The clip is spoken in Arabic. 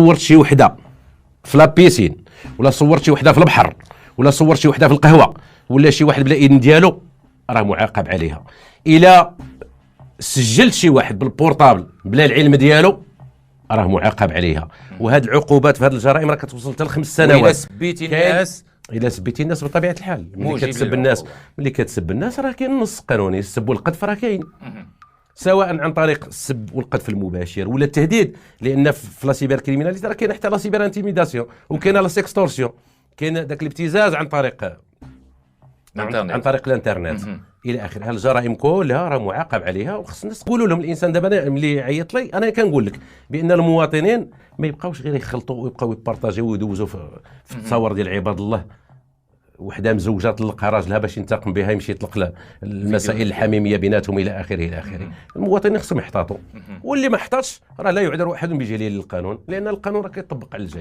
صورت شي وحده في لابيسين، ولا صورت شي وحده في البحر، ولا صورت شي وحده في القهوه، ولا شي واحد بلا اذن ديالو، راه معاقب عليها. الى سجلت شي واحد بالبورطابل بلا العلم ديالو، راه معاقب عليها. وهاد العقوبات في هاد الجرائم راه كتوصل حتى ل5 سنوات. وإلا سبيتي الناس، الى سبيتي الناس بطبيعه الحال، ملي كتسب الناس راه كاين نص قانوني، السب والقذف راه كاين، سواء عن طريق السب والقذف المباشر ولا التهديد، لان في لا سيبر كريميناليتي راه كاين حتى لا سيبر انتيميداسيون، وكاين لا سيكستورسيون، كاين داك الابتزاز عن طريق الانترنت الى اخره. هالجرائم كلها راه معاقب عليها، وخص الناس تقولوا لهم. الانسان دابا ملي عيط لي انا كنقول لك بان المواطنين ما يبقاوش غير يخلطوا ويبقاو يبارطاجيو ويدوزوا في التصاور ديال عباد الله. وحده مزوجه طلق راجلها باش ينتقم بها، يمشي يطلق المسائل الحميميه بيناتهم الى اخره الى اخره. المواطنين خصهم يحتاطوا، واللي ما احتاطش راه لا يعذر احد بجليل القانون، لان القانون راه كيطبق على الجميع.